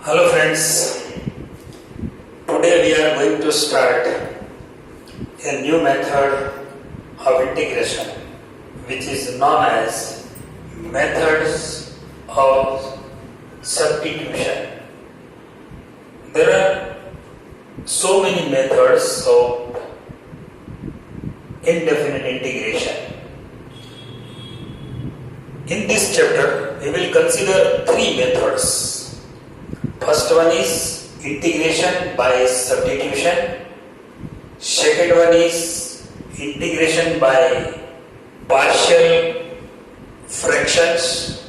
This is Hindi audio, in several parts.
Hello friends, today we are going to start a new method of integration which is known as methods of substitution. There are so many methods of indefinite integration. In this chapter, we will consider three methods. First one is integration by substitution. Second one is integration by partial fractions.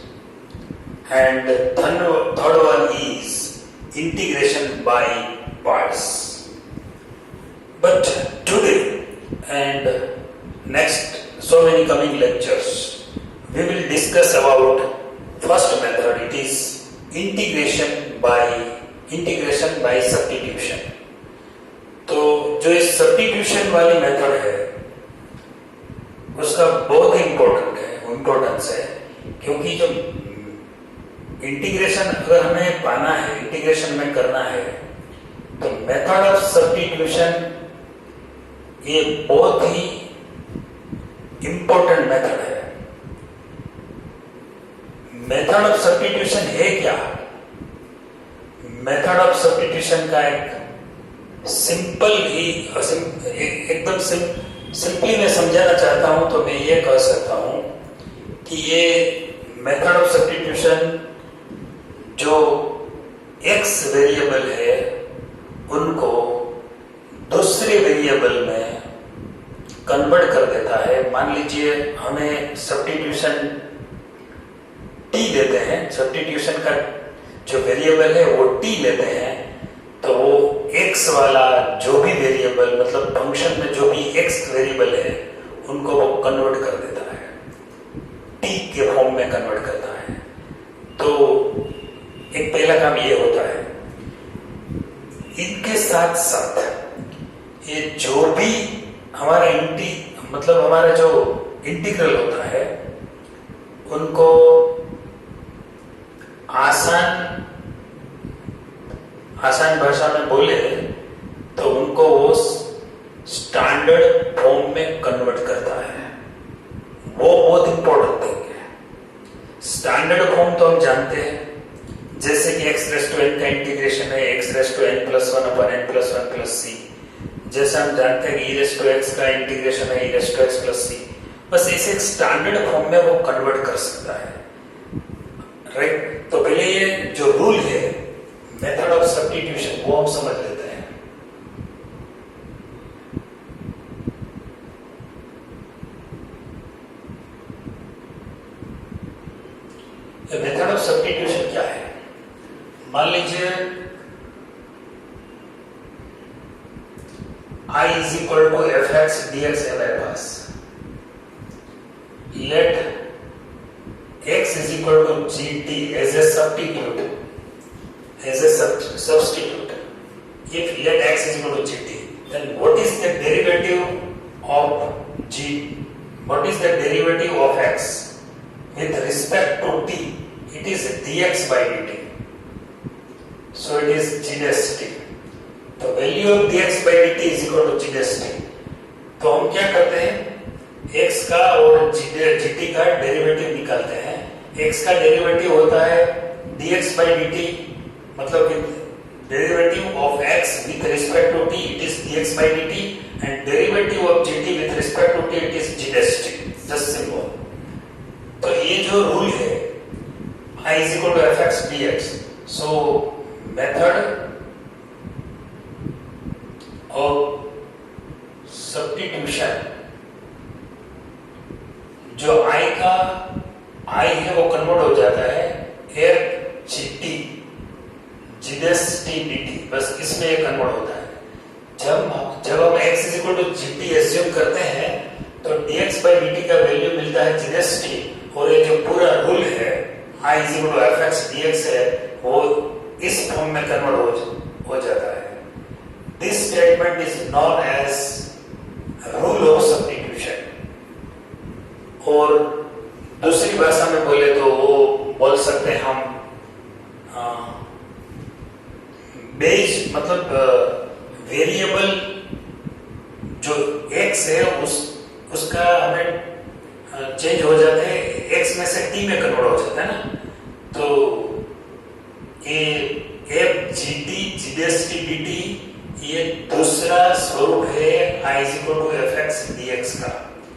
And third one is integration by parts. But today and next so many coming lectures, we will discuss about first method. It is integration by substitution. तो जो इस सब्स्टिट्यूशन वाली मेथड है उसका बहुत इम्पोर्टेंस है क्योंकि जो इंटीग्रेशन अगर हमें पाना है, इंटीग्रेशन में करना है, तो मेथड ऑफ सब्स्टिट्यूशन ये बहुत ही इम्पोर्टेंट मेथड है. मेथड ऑफ सब्स्टिट्यूशन है क्या? मेथड ऑफ सब्स्टिट्यूशन का एक सिंपल ही एकदम सिंपली मैं समझाना चाहता हूं तो मैं ये कह सकता हूं कि ये मेथड ऑफ सब्स्टिट्यूशन जो एक्स वेरिएबल है उनको दूसरे वेरिएबल में कन्वर्ट कर देता है. मान लीजिए हमें सब्स्टिट्यूशन टी लेते हैं, सब्स्टिट्यूशन का जो वेरिएबल है वो टी लेते हैं, तो वो एक्स वाला जो भी वेरिएबल मतलब फंक्शन में जो भी एक्स वेरिएबल है उनको वो कन्वर्ट कर देता है, टी के फॉर्म में कन्वर्ट करता है. तो एक पहला काम ये होता है. इनके साथ साथ ये जो भी हमारा हमारा जो इंटीग्रल होता है उनको आसान भाषा में बोले तो उनको वो स्टैंडर्ड फॉर्म में कन्वर्ट करता है. वो बहुत इंपॉर्टेंट थिंग है. स्टैंडर्ड फॉर्म तो हम जानते हैं, जैसे कि x रेज़ टू n का इंटीग्रेशन है x raise to n plus 1 upon n plus 1 plus c. जैसे हम जानते हैं कि e रेज़ टू x का इंटीग्रेशन है e raise to x plus c. बस इसे एक स्टैंडर्ड फॉर्म में वो कन्वर्ट कर सकता है, राइट. तो पहले ये जो रूल है मेथड ऑफ सब्स्टिट्यूशन वो हम समझ लेते हैं. ये मेथड ऑफ सब्स्टिट्यूशन क्या है? मान लीजिए I is equal to fx dx है मेरे पास. Let x is equal to gt as a substitute. If let x is equal to gt, then what is the derivative of g? What is the derivative of x with respect to t? It is dx by dt. So it is g dash t. The value of dx by dt is equal to g dash t. तो हम क्या करते हैं? x का और gt का डेरिवेटिव निकालते हैं. x का डेरिवेटिव होता है dx by dt, मतलब derivative of x with respect to t it is dx by dt and derivative of gt with respect to t it is g dash t. Just simple. तो ये जो रूल है I is equal to fx dx. So method of substitution जो I है वो कन्वर्ट हो जाता है एक gt dt. बस इसमें ये कन्वर्ट होता है. जब हम x is equal to gt assume करते हैं तो dx by dt का वैल्यू मिलता है g dash t, और ये जो पूरा रूल है I is equal to fx dx है वो इस फॉर्म में कन्वर्ट हो जाता है. This statement is known as rule of substitution. और दूसरी भाषा में बोले तो वो बोल सकते हैं हम बेस मतलब वेरिएबल जो x है उसका हमें चेंज हो जाते हैं, x में से t में कन्वर्ट हो जाता है ना। तो ये f gt gdst dt ये दूसरा स्वरूप है I is equal to f x d x का,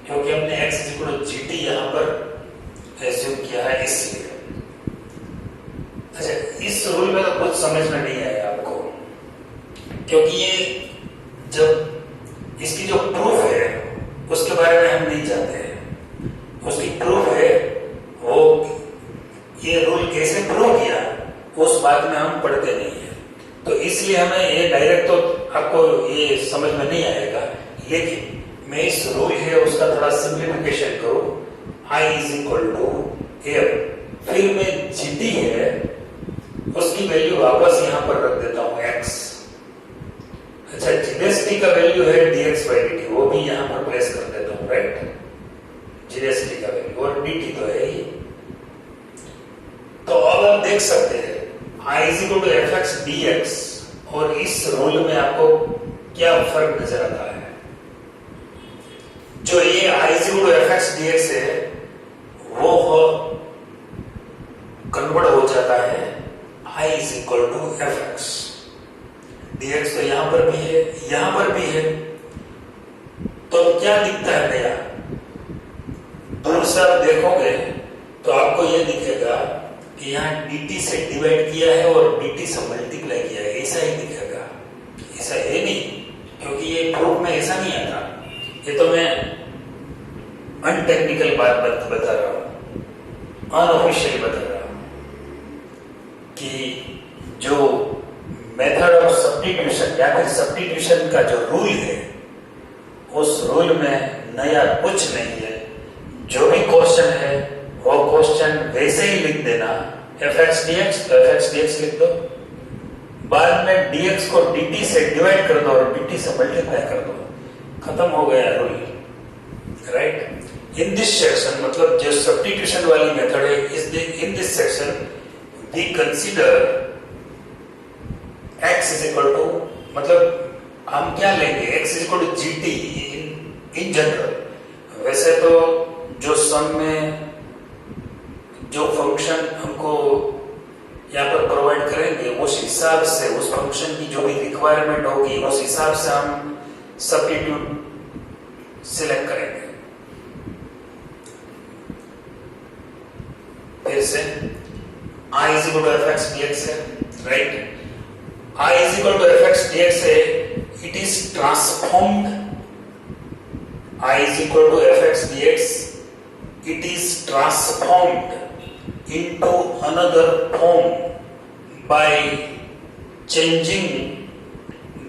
क्योंकि हमने x is equal to g t यहाँ पर एज्यूम किया है इसलिए। अच्छा, इस रूल में तो कुछ समझ में नहीं आया आपको, क्योंकि ये जब इसकी जो प्रूफ है उसके बारे में हम नहीं जानते हैं। उसकी प्रूफ है वो ये रूल कैसे प्रूव किया उस बात में हम पढ़ते नहीं है, तो इसलिए हमें ये डायरेक्ट तो आपको ये समझ में नहीं आएगा। लेकिन मैं इस रूल है उसका थोड़ा सिंप्लीफिकेशन करूं, I is equal to f, फिर मैं जीटी है उसकी वैल्यू वापस यहां पर रख देता हूं x। अच्छा, जीएसटी का वैल्यू है dx by dt, वो भी यहां पर प्लेस कर देता हूं, राइट। जीएसटी का वैल्यू और dt तो है ही। तो अब आप देख सकते हैं I is equal to f x d x और इस रूल में आपको क्या फर्क नजर आता है। जो ये I is equal to f x d x है वो कन्वर्ट हो जाता है I is equal to f x d x. तो यहां पर भी है, यहां पर भी है, तो क्या दिखता है नया? दूर से आप देखोगे तो आपको यह दिखेगा कि यहाँ dt से डिवाइड किया है और dt से मल्टीप्लाई किया है, ऐसा ही दिखेगा। ऐसा है नहीं, क्योंकि ये प्रूफ में ऐसा नहीं आता। ये तो मैं अनटेक्निकल बात बता रहा हूँ, अनऑफिशियल बता रहा हूँ कि जो मेथड ऑफ सब्स्टिट्यूशन या फिर सब्स्टिट्यूशन का जो रूल है उस रूल में नया कुछ नहीं है। जो भी क्वेश्चन है वो क्वेश्चन वैसे ही लिख देना, एफ एक्स डी एक्स तो एफ एक्स डी एक्स लिख दो, बाद में dx को dt से डिवाइड कर दो और dt से मल्टीप्लाई कर दो, खत्म हो गया rule, right. In this section मतलब जो सब्स्टिट्यूशन वाली मेथड है, in this section we consider x is equal to, मतलब हम क्या लेंगे, x is equal to g t in general. वैसे तो जो सम में जो फंक्शन हमको यहाँ पर प्रोवाइड करेंगे उस हिसाब से, उस फंक्शन की जो भी रिक्वायरमेंट होगी उस हिसाब से हम सब्स्टिट्यूट सिलेक्ट करेंगे। फिर से I is equal to f x d x है, right. I is equal to f x d x है, it is transformed. I is equal to f x d x, it is transformed into another form by changing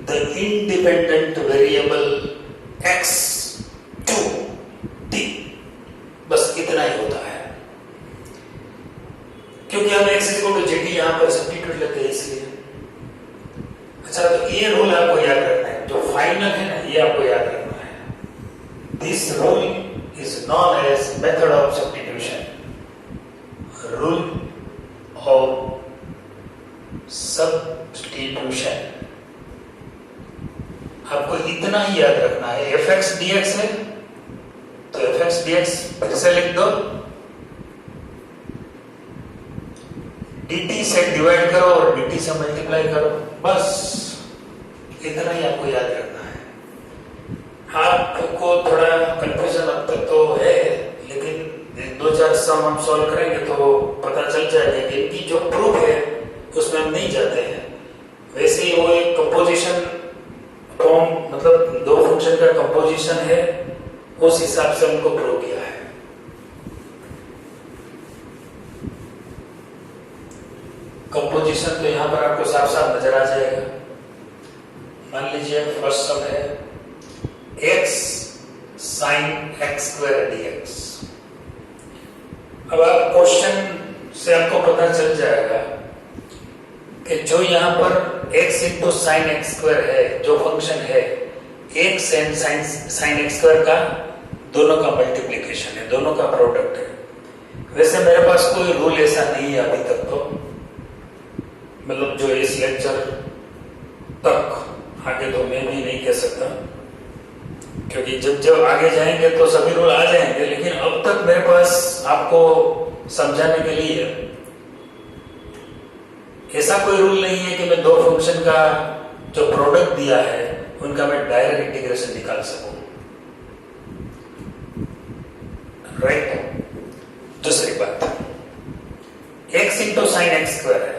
the independent variable x to t। बस इतना ही होता है, क्योंकि हम x is equal to g t यहां पर सब्स्टिट्यूट लेते हैं इसलिए। अच्छा, तो ये रूल आपको याद रखना है, जो फाइनल है ना ये आपको याद रखना है। This rule is known as method of substitution, rule of substitution। आपको इतना ही याद रखना है, एफ एक्स डी एक्स है तो एफ एक्स डी एक्स फिर से लिख दो, dt से डिवाइड करो और dt से मल्टीप्लाई करो, बस इतना ही आपको याद रखना है। आपको थोड़ा कंफ्यूजन अब तक तो है, लेकिन 2-4 सम हम सॉल्व करेंगे तो पता चल जाएगा कि इनकी जो प्रूफ है उसमें हम नहीं जाते हैं। वैसे ही वो एक कंपोजिशन फॉर्म, मतलब दो फंक्शन का कंपोजिशन है, उस हिसाब से उनको प्रूव किया है। कंपोजिशन तो यहाँ पर आपको साफ साफ नजर आ जाएगा। मान लीजिए फर्स्ट सम है x sin x square dx। अब आप क्वेश्चन से आपको पता चल जाएगा कि जो यहाँ पर x into sine x square है, जो फंक्शन है x and sine x square का दोनों का मल्टीप्लीकेशन है, दोनों का प्रोडक्ट है। वैसे मेरे पास कोई रूल ऐसा नहीं है अभी तक, तो मतलब जो इस लेक्चर आगे तो मैं भी नहीं कह सकता, क्योंकि जब जब आगे जाएंगे तो सभी रूल आ जाएंगे, लेकिन अब तक मेरे पास आपको समझाने के लिए ऐसा कोई रूल नहीं है कि मैं दो फंक्शन का जो प्रोडक्ट दिया है उनका मैं डायरेक्ट इंटीग्रेशन निकाल सकूं, राइट। दूसरी बात, x into sine x square है,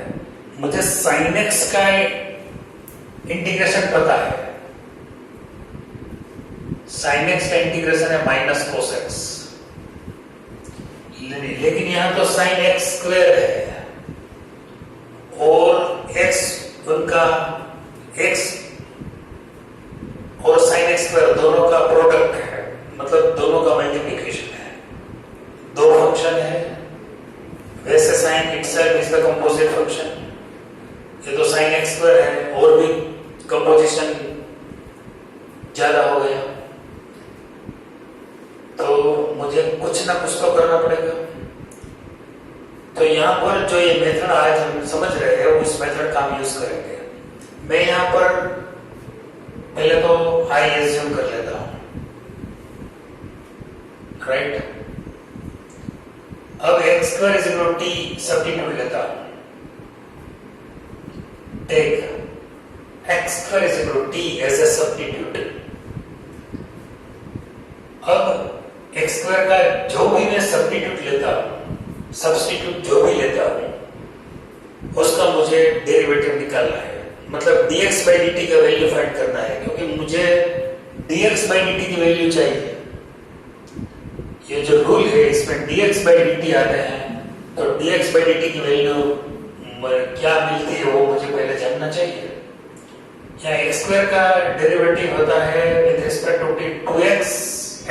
मुझे साइन एक्स का इंटीग्रेशन पता है, साइन एक्स का इंटीग्रेशन है माइनस कोस एक्स, लेकिन यहां तो साइन एक्स स्क्वायर है और x उनका x और साइन एक्स स्क्वायर दोनों का प्रोडक्ट है, मतलब दोनों का मल्टीप्लिकेशन है, दो फंक्शन है। वैसे sine itself is the composite function, ये तो साइन एक्स स्क्वायर है और भी कंपोजिशन ज्यादा हो गया, तो मुझे कुछ ना कुछ तो करना पड़ेगा। तो यहाँ पर जो ये मेथड आज हम समझ रहे हैं उस मेथड का हम यूज करेंगे। मैं यहाँ पर पहले तो आई एज्यूम कर लेता हूं, राइट। अब x square is equal to t substitute लेता हूं, take x square is equal to t as a substitute. अब एक्स स्क्वायर का जो भी मैं सब्स्टिट्यूट जो भी लेता हूं उसका मुझे डेरिवेटिव निकालना है, मतलब dx by dt का वैल्यू फाइंड करना है, क्योंकि मुझे dx by dt की वैल्यू चाहिए। ये जो रूल है इसमें dx by dt आते हैं, तो dx by dt की वैल्यू क्या मिलती है वो मुझे पहले जानना चाहिए। यहाँ एक्स स्क्वायर का डेरिवेटिव होता है with respect to 2x,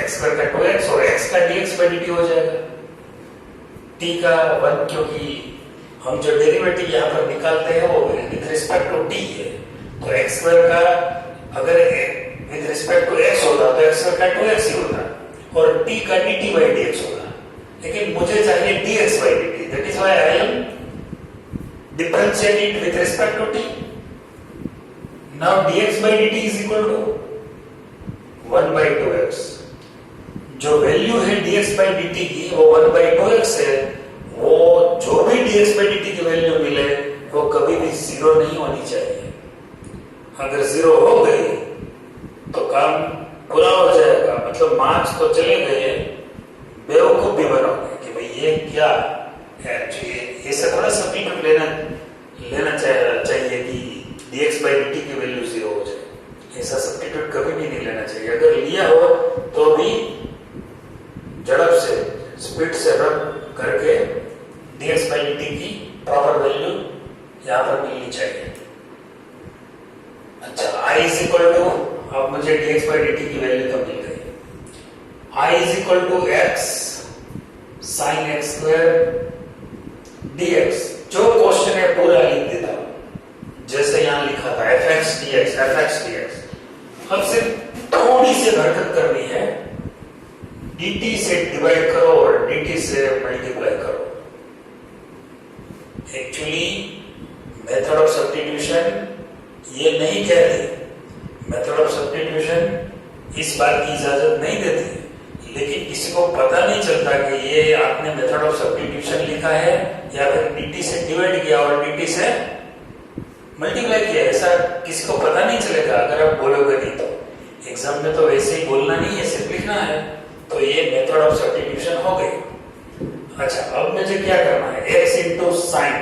x square का 2x और x का dx by dt हो जाएगा, t का 1, क्योंकि हम जो डेरिवेटिव यहाँ पर निकालते हैं वो विद रिस्पेक्ट टू t है, तो एक्स स्क्वायर का अगर विद रिस्पेक्ट टू x होता तो एक्स स्क्वायर का 2x ही होता और t का dt by dx होगा, लेकिन मुझे चाहिए dx by dt, that is why I am differentiate it with respect to t। Now dx by dt is equal to 1 by 2x, जो वैल्यू है dx by dt की वो 1 by 2x है, वो जो भी dx by dt की वैल्यू मिले वो कभी भी जीरो नहीं होनी चाहिए। अगर जीरो हो गई तो काम पूरा हो जाएगा, मतलब मार्क्स तो चले गए, बेवकूफ भी बनोगे कि भाई ये क्या है, ऐसा थोड़ा सब्स्टिट्यूट लेना चाहिए कि dx by dt की वैल्यू जीरो हो जाए, ऐसा सब्स्टिट्यूट कभी भी नहीं लेना चाहिए। अगर लिया हो तो भी झड़प से स्पीड से रब करके dx by dt की प्रॉपर वैल्यू यहां पर मिलनी चाहिए। अच्छा, i इज इक्वल टू, अब मुझे dx by dt की वैल्यू तो मिल गई, i is equal to x sin x square dx, जो क्वेश्चन है पूरा लिख देता हूं जैसे यहां लिखा था fx dx। अब सिर्फ थोड़ी सी हरकत करनी है, dt से डिवाइड करो और dt से मल्टीप्लाई करो। एक्चुअली मेथड ऑफ सब्स्टिट्यूशन ये नहीं कह रही, मेथड ऑफ सब्स्टिट्यूशन इस बात की इजाजत नहीं देती, लेकिन किसी को पता नहीं चलता कि ये आपने मेथड ऑफ सब्स्टिट्यूशन लिखा है या फिर dt से डिवाइड किया और dt से मल्टीप्लाई किया, ऐसा किसी को पता नहीं चलेगा अगर आप बोलोगे नहीं तो। एग्जाम में तो वैसे ही बोलना नहीं है, सिर्फ लिखना है, तो ये मेथड ऑफ सब्स्टिट्यूशन हो गई। अच्छा, अब मुझे क्या करना है, x into sine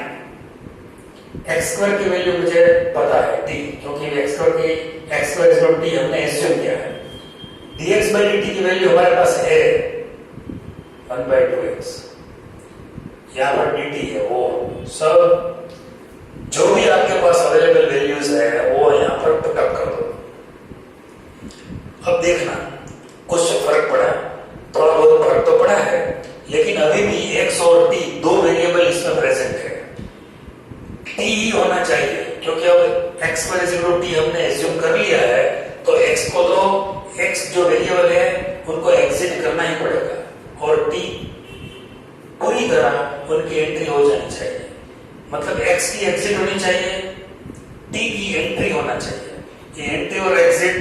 x square की वैल्यू मुझे पता है t, क्योंकि एक्स स्क्वायर इज टी हमने एज्यूम किया है, dx by dt की वैल्यू हमारे पास है 1 by 2x, यहाँ पर dt है, वो सब जो भी आपके पास अवेलेबल वैल्यूज है वो यहाँ पर पुटअप कर दो। अब देखना कुछ फर्क पड़ा, थोड़ा बहुत फर्क तो पड़ा है, लेकिन अभी भी x और t दो वेरिएबल इसमें प्रेजेंट है, t ही होना चाहिए, क्योंकि अब x square is equal to t हमने एज्यूम कर लिया है, तो x को तो x जो वेरिएबल है उनको एग्जिट करना ही पड़ेगा और t पूरी तरह उनकी एंट्री हो जानी चाहिए, मतलब x की एग्जिट होनी चाहिए, t की एंट्री होना चाहिए। ये एंट्री और एग्जिट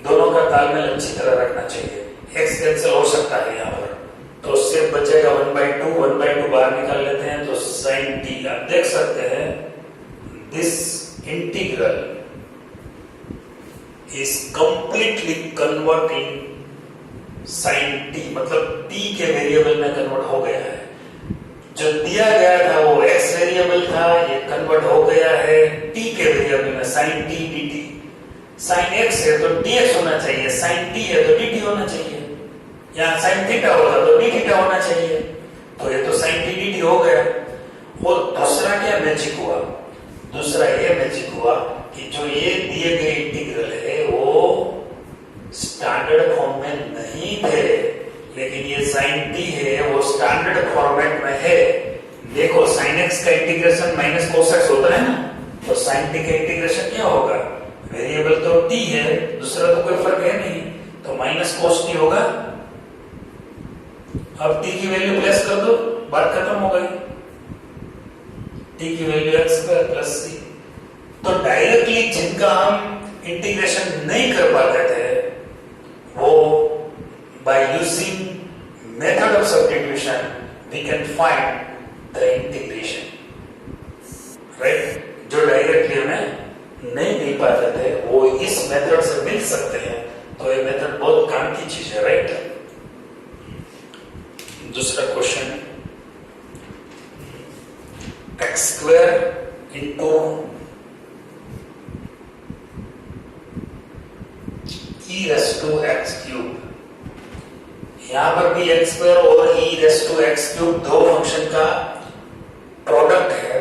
दोनों का तालमेल अच्छी तरह रखना चाहिए। एक्स कैंसिल हो सकता है यहाँ पर, तो सिर्फ बचेगा 1/2, 1/2 बाहर निकाल लेते हैं तो sin t। आप देख सकते हैं this integral is completely converting sin t, मतलब t के वेरिएबल में कन्वर्ट हो गया है। जो दिया गया था वो x वेरिएबल था, ये कन्वर्ट हो गया है t के वेरिएबल में sin t dt। sin x है तो dx होना चाहिए, sin t है तो dt होना चाहिए, यहाँ sin थीटा होगा तो d थीटा होना चाहिए, तो ये तो sin t dt हो गया। और दूसरा क्या मैजिक हुआ? दूसरा ये मैजिक हुआ कि जो ये दिए गए इंटीग्रल है वो स्टैंडर्ड फॉर्म में नहीं थे, लेकिन ये sin t है वो स्टैंडर्ड फॉर्मेट में है। देखो sin x का इंटीग्रेशन माइनस cos x होता है ना, तो sin t का इंटीग्रेशन क्या होगा? वेरिएबल तो t है, दूसरा तो कोई फर्क है नहीं, तो माइनस cos t होगा। अब t की वैल्यू प्लेस कर दो, बात खत्म हो गई। t की value x square plus c। तो डायरेक्टली जिनका हम इंटीग्रेशन नहीं कर पाते थे वो by using method of substitution we can find the integration, right? जो डायरेक्टली हमें नहीं मिल पाते थे वो इस मेथड से मिल सकते हैं, तो ये मेथड बहुत काम की चीज है, राइट? दूसरा क्वेश्चन, x स्क्वायर into e raise to x cube. यहां पर भी x स्क्वायर और e raise to x cube दो फंक्शन का प्रोडक्ट है।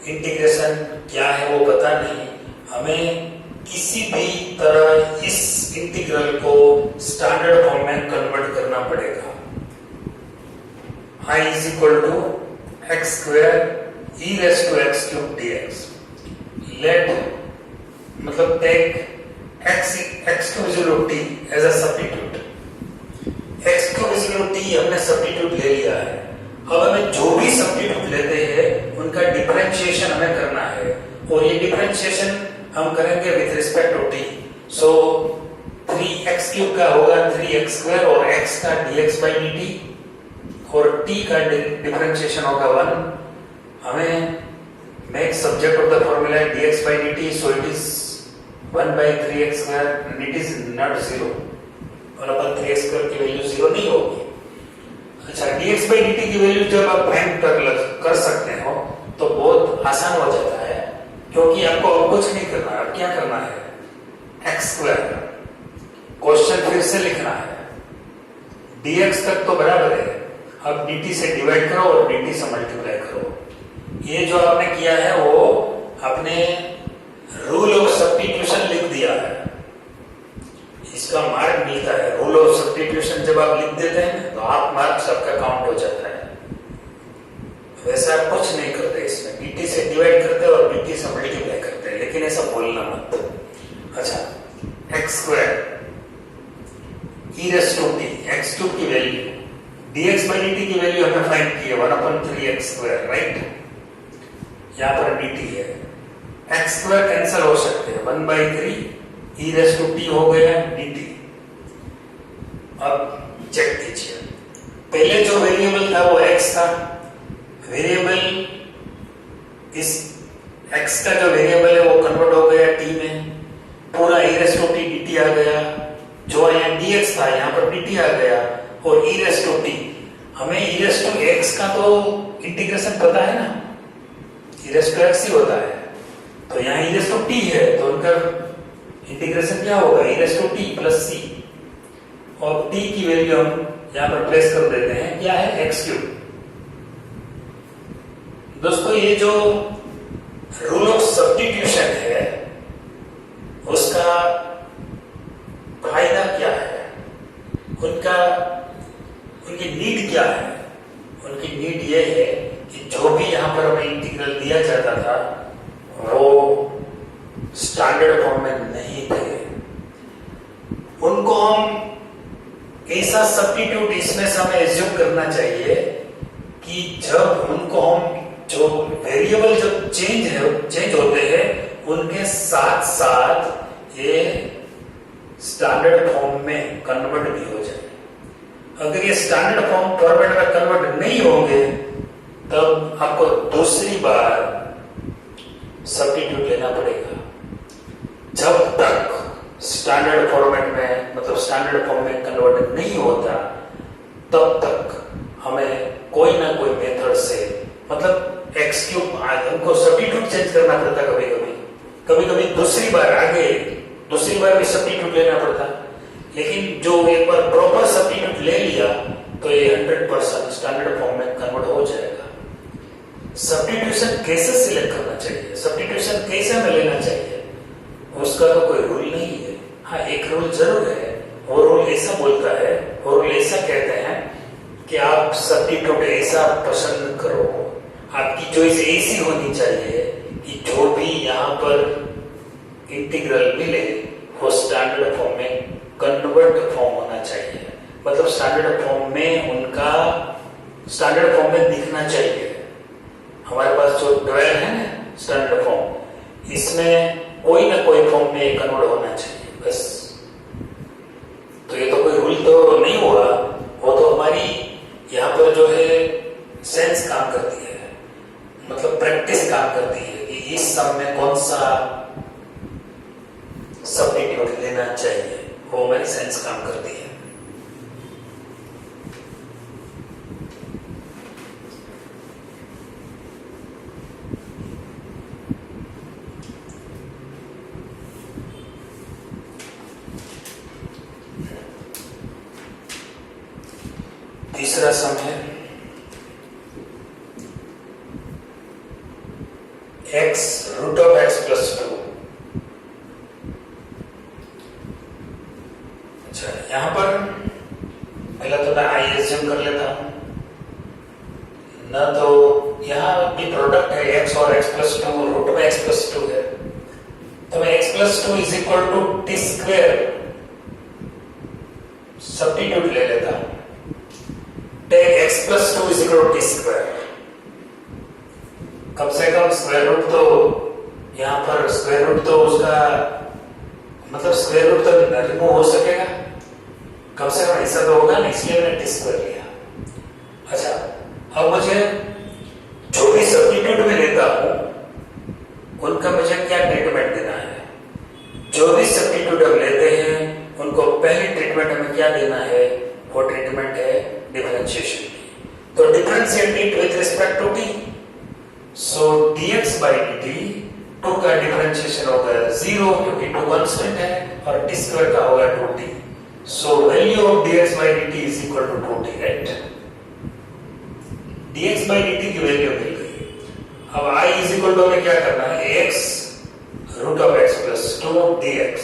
इंटीग्रेशन क्या है वो पता नहीं, हमें किसी भी तरह इस इंटीग्रल को स्टैंडर्ड फॉर्म में कन्वर्ट करना पड़ेगा। I is equal to x square e raised to x cube dx। Let मतलब take x cube is equal to t as a substitute। x cube is equal to t हमने सब्स्टिट्यूट ले लिया है। अब हमें जो भी सब्स्टिट्यूट लेते हैं उनका डिफरेंशिएशन हमें करना है, और ये डिफरेंशिएशन हम करेंगे with respect to t। So 3x cube का होगा 3x स्क्वायर और x का dx by dt, और t का डिफरेंशिएशन होगा 1। हमें make subject of the formula dx by dt, so it is 1 by 3x square and it is not 0, और अपन 3x स्क्वायर की वैल्यू 0 नहीं होगी। अच्छा, dx by dt की वैल्यू जब आप फाइंड कर सकते हो तो बहुत आसान हो जाता है, क्योंकि आपको और कुछ नहीं करना है। अब क्या करना है? x स्क्वायर क्वेश्चन फिर से लिखना है, dx तक तो बराबर है, अब dt से डिवाइड करो और dt से मल्टीप्लाई करो। ये जो आपने किया है वो आपने रूल ऑफ सब्स्टिट्यूशन लिख दिया है, इसका मार्क मिलता है। रूल ऑफ सब्स्टिट्यूशन जब आप लिख देते हैं तो आप मार्क्स आपका काउंट हो जाता है। वैसे आप कुछ नहीं करते, इसमें dt से डिवाइड करते हैं और dt से मल्टीप्लाई करते हैं, लेकिन ऐसा बोलना मत। अच्छा, x square e raise to t, x cube की वैल्यू dx by dt की वैल्यू हमें फाइंड की है 1/3x स्क्वायर, राइट? यहाँ पर dt है, x स्क्वायर कैंसिल हो सकते हैं, 1/3 e रेज़ टू t हो गया dt। अब चेक कीजिए, पहले जो वेरिएबल था वो x था, वेरिएबल इस x का जो वेरिएबल है वो कन्वर्ट हो गया t में, पूरा e raise to t dt आ गया, जो यहाँ dx था यहाँ पर dt आ गया, और e रेज़ टू t। हमें e रेज़ टू x का तो इंटीग्रेशन पता है ना, e रेज़ टू x ही होता है, तो यहाँ e रेज़ टू t है तो उनका इंटीग्रेशन क्या होगा? e raise to t plus c, और t की वैल्यू हम यहाँ पर प्लेस कर देते हैं, क्या है? x cube. दोस्तों, ये जो रूल ऑफ सब्स्टिट्यूशन है उसका फायदा क्या है? उनकी नीड क्या है? उनकी नीड ये है कि जो भी यहाँ पर हमें इंटीग्रल दिया जाता था वो स्टैंडर्ड फॉर्म में नहीं थे, उनको हम ऐसा सब्स्टिट्यूट इसमें से हमें एज्यूम करना चाहिए कि जब उनको हम जो वेरिएबल जब चेंज होते हैं उनके साथ साथ ये स्टैंडर्ड फॉर्म में कन्वर्ट भी हो जाए। अगर ये स्टैंडर्ड फॉर्म फॉर्मेट में कन्वर्ट नहीं होंगे तब आपको दूसरी बार सब्स्टिट्यूट लेना पड़ेगा। जब तक स्टैंडर्ड फॉर्मेट में मतलब स्टैंडर्ड फॉर्म में कन्वर्ट नहीं होता तब तक हमें कोई ना कोई मेथड से मतलब एक्स क्यूब हमको सब्स्टिट्यूट चेंज करना पड़ता। कभी कभी दूसरी बार भी सब्स्टिट्यूट लेना पड़ता। लेकिन जो एक बार प्रॉपर सब्स्टिट्यूट ले लिया तो ये 100% स्टैंडर्ड फॉर्म में कन्वर्ट हो जाएगा। सब्स्टिट्यूशन कैसे सिलेक्ट करना चाहिए, सब्स्टिट्यूशन कैसे हमें लेना चाहिए, उसका तो कोई रूल नहीं है। हाँ, एक रूल जरूर है। वो रूल ऐसा बोलता है, वो रूल ऐसा कहते हैं कि आप सब्स्टिट्यूट ऐसा पसंद करो, आपकी चॉइस ऐसी होनी चाहिए कि जो भी यहाँ पर इंटीग्रल मिले वो स्टैंडर्ड फॉर्म में कन्वर्ट फॉर्म होना चाहिए। मतलब स्टैंडर्ड फॉर्म में उनका स्टैंडर्ड फॉर्म में दिखना चाहिए। हमारे पास जो 12 है ना स्टैंडर्ड फॉर्म, इसमें कोई ना कोई फॉर्म में कन्वर्ट होना चाहिए बस। तो ये तो कोई रूल तो नहीं हुआ, वो तो हमारी यहाँ पर जो है सेंस काम करती है, मतलब प्रैक्टिस काम करती है कि इस सम में कौन सा सब्स्टिट्यूट लेना चाहिए, वो हमारी सेंस काम करती है। तीसरा सम है x root of x plus 2। अच्छा, यहां पर पहला तो मैं आई एज्यूम कर लेता हूं ना, तो यहां भी प्रोडक्ट है x और x प्लस 2, रूट में x प्लस 2 है, तो मैं x plus 2 is equal to t square substitute ले लेता हूं। Take x plus 2 is equal to t square. कम से कम स्क्वायर रूट तो यहाँ पर स्क्वायर रूट तो उसका मतलब स्क्वायर रूट तो रिमूव हो सकेगा, कम से कम ऐसा तो होगा ना, इसलिए मैंने टी स्क्वायर लिया। अच्छा, अब मुझे जो भी सब्स्टिट्यूट में लेता हूं उनका मुझे क्या ट्रीटमेंट देना है। जो भी सब्स्टिट्यूट हम लेते हैं उनको पहली ट्रीटमेंट हमें क्या देना है, वो ट्रीटमेंट है डिफरेंशिएशन की। तो differentiate it with respect to t, so dx by dt 2 का डिफरेंशिएशन होगा 0 क्योंकि 2 कांस्टेंट है और t स्क्वायर का होगा 2t। So value of dx by dt is equal to 2t, right. dx by dt की वैल्यू मिल गई। अब I इज इक्वल टू हमें क्या करना है, x root of x plus 2 dx।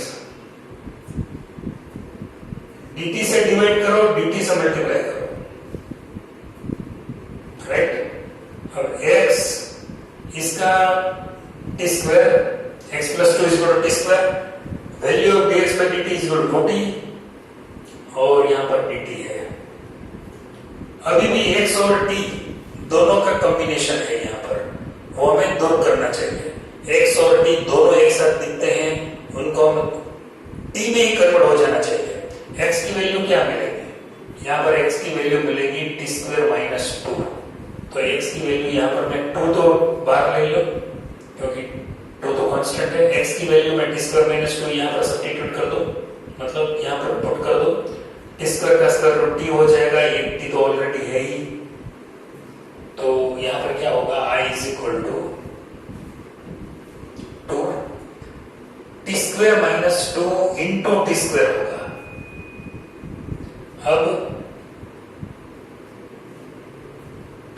dt से डिवाइड करो, dt से मल्टीप्लाई करो, राइट। अब x इसका t square x plus 2 is equal to t square, value of dx by dt is equal to 2t और यहां पर dt है। अभी भी x और t दोनों का कॉम्बिनेशन है, यहां पर वो हमें दूर करना चाहिए। x और t दोनों एक साथ दिखते हैं, उनको हम t में ही कन्वर्ट हो जाना चाहिए। x की वैल्यू क्या मिलेगी, यहां पर x की वैल्यू मिलेगी टी स्क्वायर माइनस 2। तो x की वैल्यू यहाँ पर मैं 2 तो बाहर ले लो क्योंकि 2 तो कांस्टेंट है। x की वैल्यू में टी स्क्वायर माइनस 2 यहाँ पर सब्स्टिट्यूट कर दो, मतलब यहाँ पर पुट कर दो, टी स्क्वायर का स्क्वायर रूट t हो जाएगा, ये t तो ऑलरेडी है ही। तो यहाँ पर क्या होगा, I is equal to 2 t square minus 2 into t square होगा। अब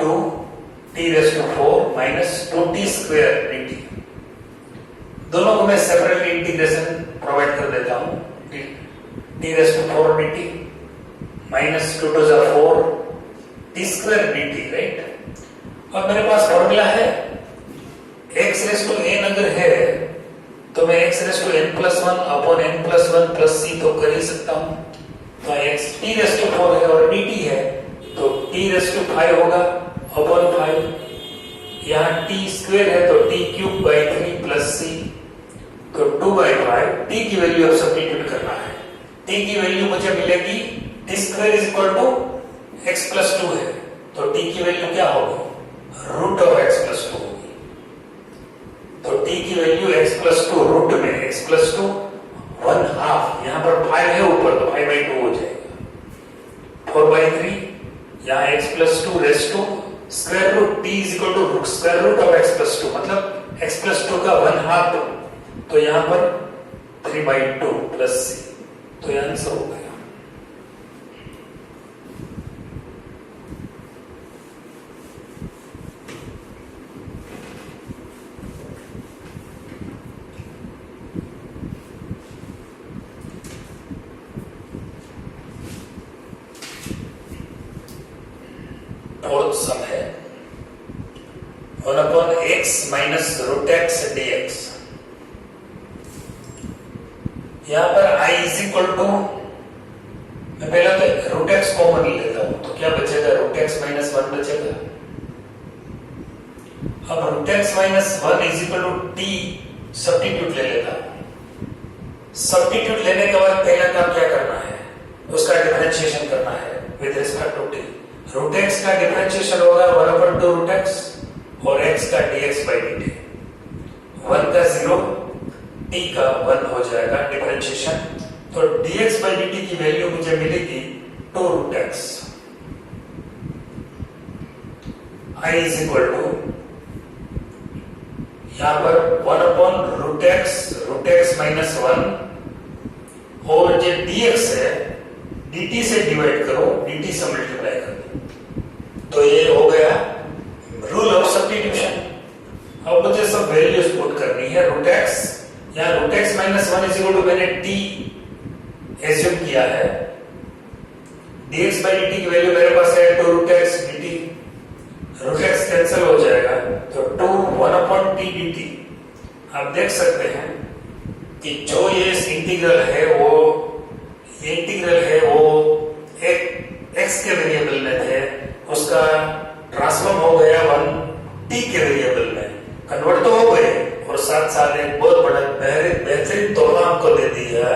2 t raise to 4 minus 2t square dt, दोनों को मैं सेपरेटली इंटीग्रेशन प्रोवाइड कर देता हूं। t raise to 4 dt minus 2 to 4 t square dt, right. अब मेरे पास फॉर्मूला है x रेज़ टू n अगर है तो मैं x raise to n plus 1 upon n plus 1 plus c तो कर ही सकता हूं। तो x t रेज़ टू 4 है और dt है तो t रेज़ टू 5 होगा अपॉन 5, यहाँ t स्क्वायर है तो t cube by 3 plus c t की वैल्यू अब सब्स्टिट्यूट करना है। t की वैल्यू मुझे मिलेगी t square is equal to x plus 2 है, तो t की वैल्यू क्या होगी? रूट ऑफ x प्लस 2 होगी। तो t की वैल्यू x प्लस 2 रूट में x प्लस 2 1/2, यहाँ पर 5 है ऊपर तो 5/2 हो जाएगा। 4/3 यहाँ x plus 2 raise to square root t is equal to square root of x plus 2, मतलब x प्लस 2 का 1/2, तो यहाँ पर 3/2 प्लस c, तो ये आंसर हो गया। फोर्थ सम है 1/x minus root x dx। यहां पर i इज इक्वल टू, मैं पहले तो रूट x कॉमन लेता हूं, तो क्या बचेगा? रूट x माइनस 1 बचेगा। अब root x minus 1 is equal to t substitute ले लेता हूं। सब्स्टिट्यूट लेने के बाद पहला काम क्या करना है? उसका डिफरेंशिएशन करना है with respect to t। Root x का डिफरेंशिएशन होगा 1/2 रूट x और x का dx by dt। 1 का 0, t का 1 हो जाएगा डिफरेंशिएशन, तो dx by dt की वैल्यू मुझे मिलेगी 2 root x। i is equal to यहां पर 1/√x माइनस 1 और जो dx है dt से डिवाइड करो, dt से मल्टीप्लाई करो, तो ये हो गया रूल ऑफ सब्स्टिट्यूशन। अब मुझे सब वैल्यूज पुट करनी है। रूट x, यहाँ root x minus 1 is equal to मैंने t एज्यूम किया है, dx by dt की वैल्यू मेरे पास है 2 root x dt, root x cancel हो जाएगा, तो 2 1/t dt। आप देख सकते हैं कि जो ये इंटीग्रल है वो एक x के वेरिएबल में थे, उसका ट्रांसफॉर्म हो गया 1 t के वेरिएबल में, कन्वर्ट तो हो गए, और साथ साथ एक बहुत बड़ा बेहतरीन तोहफा हमको दे दिया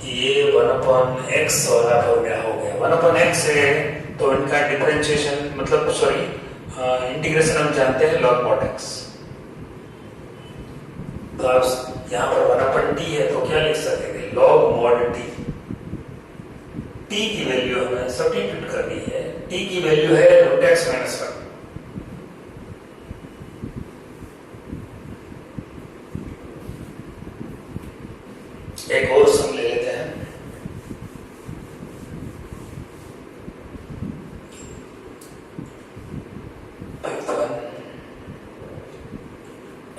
कि ये 1/x वाला फॉर्मूला हो गया। 1/x है तो इनका डिफरेंशिएशन मतलब इंटीग्रेशन हम जानते हैं log mod x। तो आप यहाँ पर 1/t है तो क्या लिख सकेंगे? log mod t। t की वैल्यू हमें सब्स्टिट्यूट करनी है, t की वैल्यू है रूट x माइनस 1। एक और सम ले लेते हैं।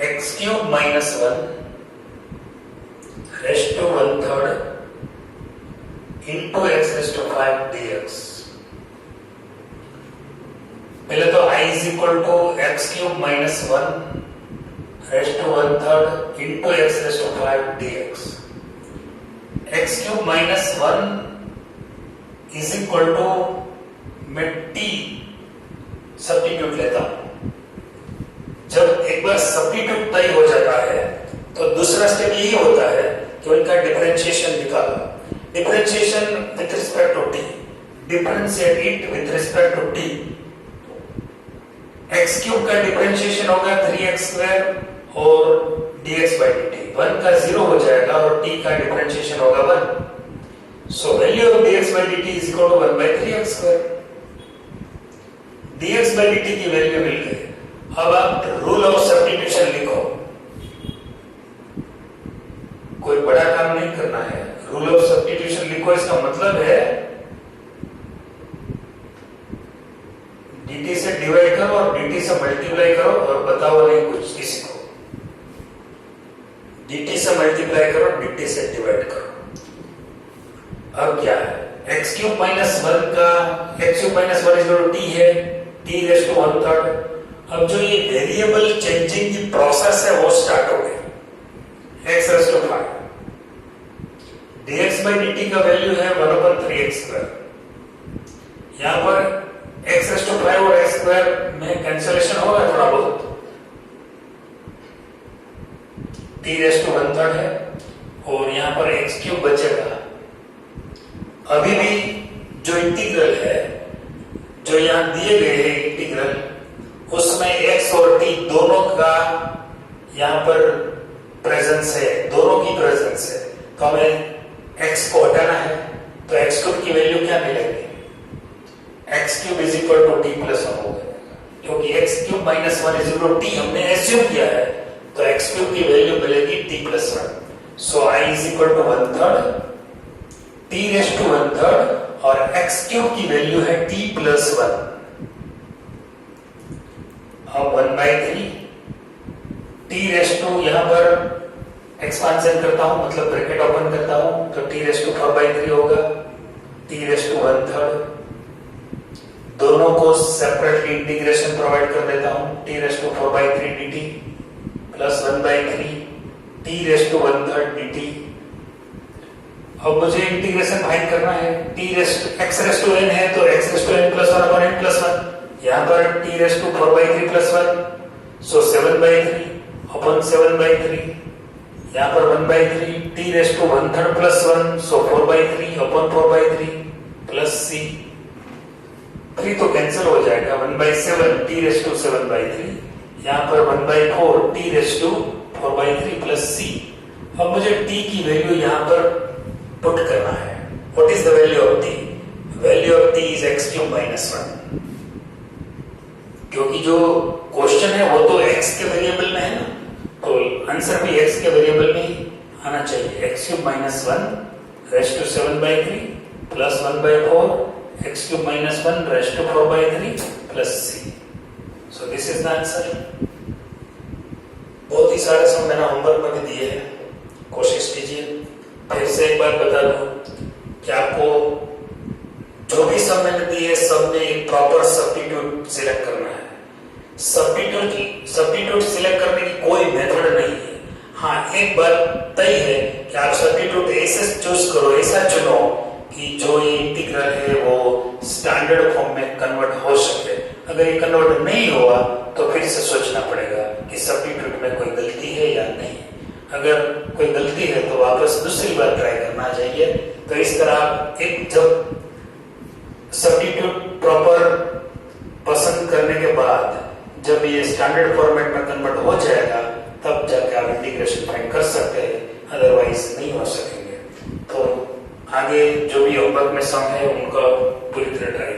x³ minus 1 raise to 1/3 into x raised to 5 dx। पहले तो i is equal to x³ minus 1 raised to 1/3 into x raised to 5 dx। x³ minus 1 is equal to मैं t सब्स्टिट्यूट लेता हूं। जब एक बार सब्स्टिट्यूट तय हो जाता है तो दूसरा स्टेप यही होता है कि उनका डिफरेंशिएशन निकालो। Differentiation with respect to t, differentiate it with respect to t। x³ का डिफरेंशिएशन होगा 3x² और dx by dt। 1 का 0 हो जाएगा और t का डिफरेंशिएशन होगा 1। So value of dx by dt is equal to 1/3x²। dx by dt की वैल्यू मिल गई। अब आप रूल ऑफ सब्स्टिट्यूशन लिखो, कोई बड़ा काम नहीं करना है। रूल ऑफ सब्स्टिट्यूशन लिखो, इसका मतलब है dt से डिवाइड करो और dt से मल्टीप्लाई करो और बताओ नहीं कुछ किसी को। dt से मल्टीप्लाई करो, dt से डिवाइड करो। अब क्या है? x³ माइनस 1 का x³ minus 1 is equal to t है, t रेज़ टू 1/3। अब जो ये वेरिएबल चेंजिंग की प्रोसेस है वो स्टार्ट हो गई। x raise to 5 dx by dt का वैल्यू है 1/3x²। यहां पर x रेज़ टू 5 और x² में कैंसिलेशन होगा थोड़ा बहुत, t रेज़ टू 1/3 है और यहाँ पर एक्स क्यूब बचेगा। अभी भी जो इंटीग्रल है, जो यहाँ दिए गए हैं इंटीग्रल, उसमें एक्स और टी दोनों का यहाँ पर प्रेजेंस है, दोनों की प्रेजेंस है। तो हमें एक्स को हटाना है, तो एक्स क्यूब की वैल्यू क्या मिलेगी? X cube is equal to t plus one होगा, क्योंकि x cube minus one is equal to t हमने एज्यूम किया है, तो एक्स क्यूब की वैल्यू मिलेगी t plus one. So I is equal to 1/3 t raise to 1/3 और एक्स क्यूब की वैल्यू है टी प्लस वन। अब 1/3 टी रेस टू यहां पर एक्सपांशन करता हूं, मतलब ब्रैकेट ओपन करता हूं, तो टी रेस टू 4/3 होगा, टी रेस टू 1/3। दोनों को सेपरेटली इंटीग्रेशन प्रोवाइड कर देता हूं, t raise to 4/3 dt plus 1/3 t raise to 1/3 dt। अब मुझे इंटीग्रेशन फाइंड करना है, t raise to x raise to n है, तो x raise to n plus 1 upon n plus 1। यहाँ पर t raise to 4/3 plus 1, so 7/3 upon 7/3। यहाँ पर 1/3 t raise to 1/3 plus 1, so 4/3 upon 4/3 plus c। 3 तो कैंसिल हो जाएगा, 1/7 टी रेस टू 7/3, यहाँ पर 1/4 t raise to 4/3 plus c। अब मुझे t की वैल्यू यहाँ पर पुट करना है। What is the value of t? Value of t is x cube minus 1, क्योंकि जो क्वेश्चन है वो तो x के वेरिएबल में है ना, तो आंसर भी x के वेरिएबल में ही आना चाहिए। x cube minus 1 raise to 7/3 plus 1/4 x cube minus 1 raise to 4/3 plus c। So this is the answer। बहुत ही सारे सम मैंने होमवर्क में भी दिए हैं, कोशिश कीजिए। फिर से एक बार बता दूं कि आपको जो भी सम मैंने दिए सब में एक प्रॉपर सब्स्टिट्यूट सिलेक्ट करना है। सब्स्टिट्यूट सिलेक्ट करने की कोई मेथड नहीं है। हाँ, एक बात तय है कि आप सब्स्टिट्यूट ऐसे चूज करो, ऐसा चुनो कि जो ये इंटीग्रल है वो स्टैंडर्ड फॉर्म में कन्वर्ट हो सके। अगर ये कन्वर्ट नहीं हुआ तो फिर से सोचना पड़ेगा कि सब्स्टिट्यूट में कोई गलती है या नहीं। अगर कोई गलती है तो वापस दूसरी बार ट्राई करना चाहिए। तो इस तरह एक जब सब्स्टिट्यूट प्रॉपर पसंद करने के बाद जब ये स्टैंडर्ड फॉर्मेट में कन्वर्ट हो जाएगा तब जाके आप इंटीग्रेशन फाइंड कर सकते हैं, अदरवाइज नहीं हो सकेंगे। तो आगे जो भी होमवर्क में सम है उनका पूरी तरह ट्राई